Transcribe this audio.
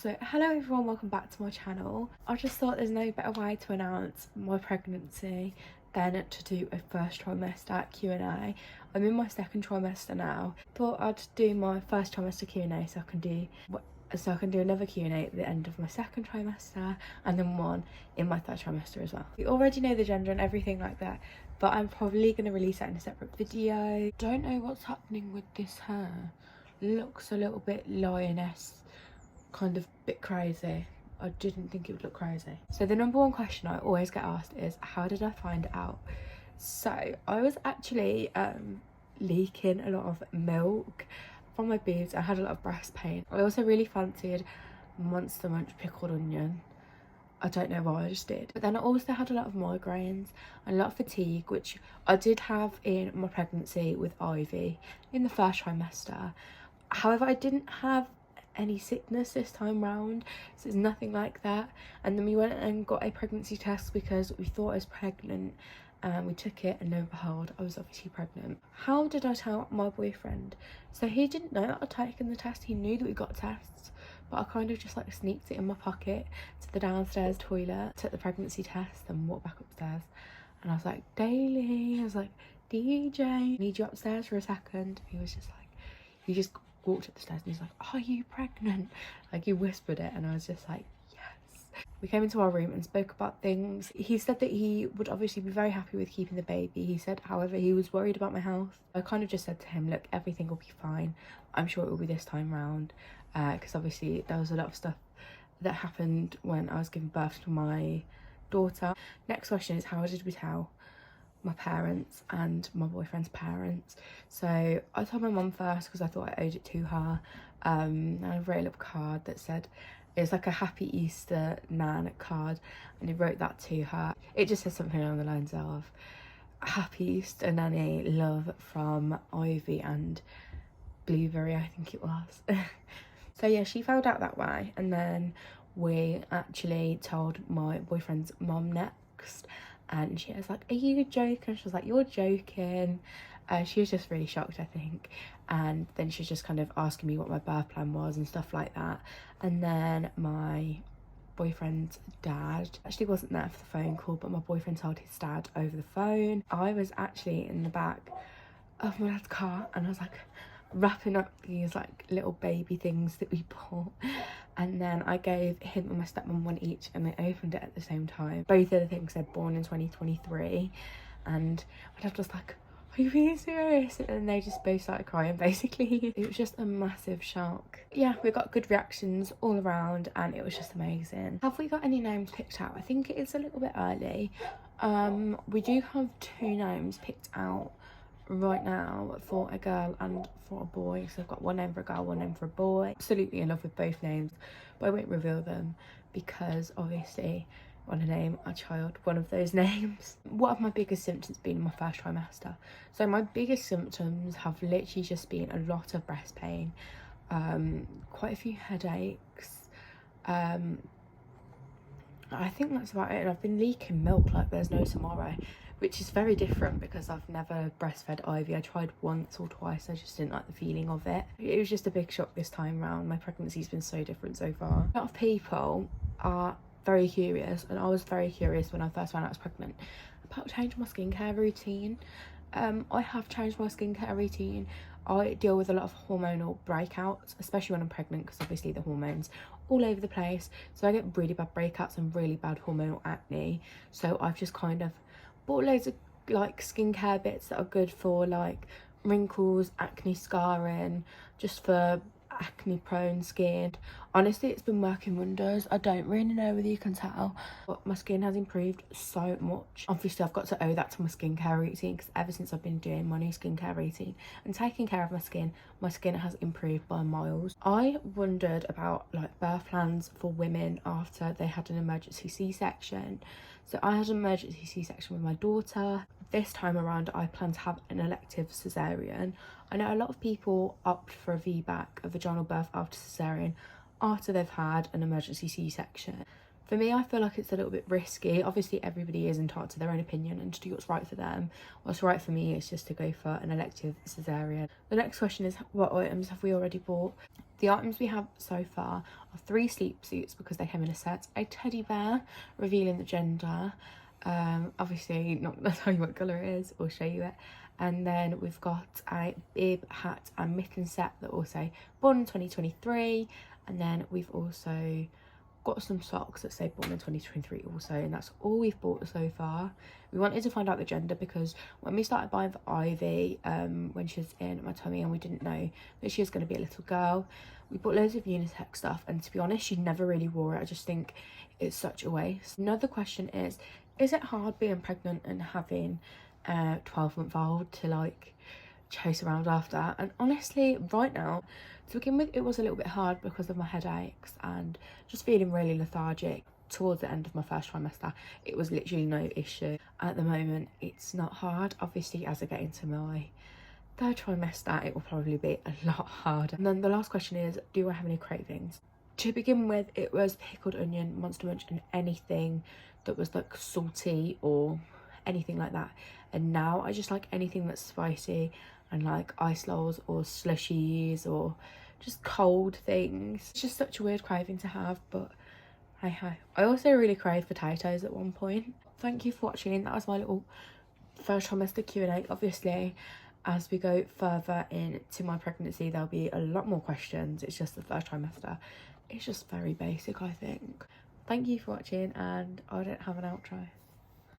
So hello everyone, welcome back to my channel. I just thought there's no better way to announce my pregnancy than to do a first trimester Q&A. I'm in my second trimester now. Thought I'd do my first trimester Q&A so I can do another Q&A at the end of my second trimester and then one in my third trimester as well. You already know the gender and everything like that, but I'm probably going to release that in a separate video. Don't know what's happening with this hair. Looks a little bit lioness, kind of bit crazy. I didn't think it would look crazy. So the number one question I always get asked is, how did I find out? So I was actually leaking a lot of milk from my boobs. I had a lot of breast pain. I also really fancied Monster Munch pickled onion. I don't know why, I just did. But then I also had a lot of migraines and a lot of fatigue, which I did have in my pregnancy with Ivy in the first trimester. However, I didn't have any sickness this time round, so it's nothing like that. And then we went and got a pregnancy test because we thought I was pregnant, and we took it, and lo and behold, I was obviously pregnant. How did I tell my boyfriend? So he didn't know that I'd taken the test. He knew that we got tests, but I kind of just like sneaked it in my pocket to the downstairs toilet, took the pregnancy test and walked back upstairs. And I was like, Daily, I was like, DJ, I need you upstairs for a second. He was just like, he just walked up the stairs and he's like, are you pregnant? Like, he whispered it, and I was just like, yes. We came into our room and spoke about things. He said that he would obviously be very happy with keeping the baby. He said, however, he was worried about my health. I kind of just said to him, look, everything will be fine. I'm sure it will be this time round, because obviously there was a lot of stuff that happened when I was giving birth to my daughter. Next question is, how did we tell my parents and my boyfriend's parents? So I told my mum first because I thought I owed it to her. And I wrote a little card that said, it's like a happy Easter Nan card, and he wrote that to her. It just says something along the lines of, happy Easter Nanny, love from Ivy and Blueberry, I think it was. So yeah, she found out that way, and then we actually told my boyfriend's mum next. And she was like, are you joking? She was like, you're joking. She was just really shocked, I think. And then she was just kind of asking me what my birth plan was and stuff like that. And then my boyfriend's dad actually wasn't there for the phone call, but my boyfriend told his dad over the phone. I was actually in the back of my dad's car, and I was like wrapping up these like little baby things that we bought, and then I gave him and my stepmom one each, and they opened it at the same time. Both of the things said born in 2023, and my dad was like, are you being serious? And then they just both started crying, basically. It was just a massive shock. Yeah, we got good reactions all around, and it was just amazing. Have we got any names picked out? I think it is a little bit early. We do have 2 names picked out right now, for a girl and for a boy. So I've got one name for a girl, one name for a boy. Absolutely in love with both names, but I won't reveal them because obviously I want to name our child one of those names. What have my biggest symptoms been in my first trimester? So my biggest symptoms have literally just been a lot of breast pain, quite a few headaches. I think that's about it. And I've been leaking milk like there's no tomorrow, which is very different because I've never breastfed Ivy. I tried once or twice, I just didn't like the feeling of it. It was just a big shock this time round. My pregnancy's been so different so far. A lot of people are very curious, and I was very curious when I first found out I was pregnant, about changing my skincare routine. I have changed my skincare routine. I deal with a lot of hormonal breakouts, especially when I'm pregnant, because obviously the hormones all over the place. So I get really bad breakouts and really bad hormonal acne. So I've just kind of bought loads of like skincare bits that are good for like wrinkles, acne scarring, just for acne prone skin. Honestly, it's been working wonders. I don't really know whether you can tell, but my skin has improved so much. Obviously I've got to owe that to my skincare routine, because ever since I've been doing my new skincare routine and taking care of my skin has improved by miles. I wondered about like birth plans for women after they had an emergency C-section. So I had an emergency C-section with my daughter. This time around I plan to have an elective cesarean. I know a lot of people opt for a VBAC, a vaginal birth after cesarean, after they've had an emergency C-section. For me, I feel like it's a little bit risky. Obviously, everybody is entitled to their own opinion and to do what's right for them. What's right for me is just to go for an elective cesarean. The next question is, what items have we already bought? The items we have so far are 3 sleep suits because they came in a set, a teddy bear revealing the gender, obviously not gonna tell you what colour it is or show you it, and then we've got a bib, hat and mitten set that will say born in 2023, and then we've also got some socks that say born in 2023 also, and that's all we've bought so far. We wanted to find out the gender because when we started buying for Ivy, when she was in my tummy and we didn't know that she was going to be a little girl, we bought loads of unisex stuff, and to be honest, she never really wore it. I just think it's such a waste. Another question is it hard being pregnant and having a 12-month-old to like chase around after? And honestly, right now, to begin with, it was a little bit hard because of my headaches and just feeling really lethargic. Towards the end of my first trimester, it was literally no issue. At the moment, it's not hard. Obviously, as I get into my 3rd trimester, it will probably be a lot harder. And then the last question is, do I have any cravings? To begin with, it was pickled onion, Monster Munch, and anything that was like salty or anything like that. And now I just like anything that's spicy, and like ice lolls or slushies or just cold things. It's just such a weird craving to have, but hey ho. I also really craved potatoes at one point. Thank you for watching. That was my little first trimester Q&A. Obviously, as we go further into my pregnancy, there'll be a lot more questions. It's just the first trimester. It's just very basic, I think. Thank you for watching, and I don't have an outro.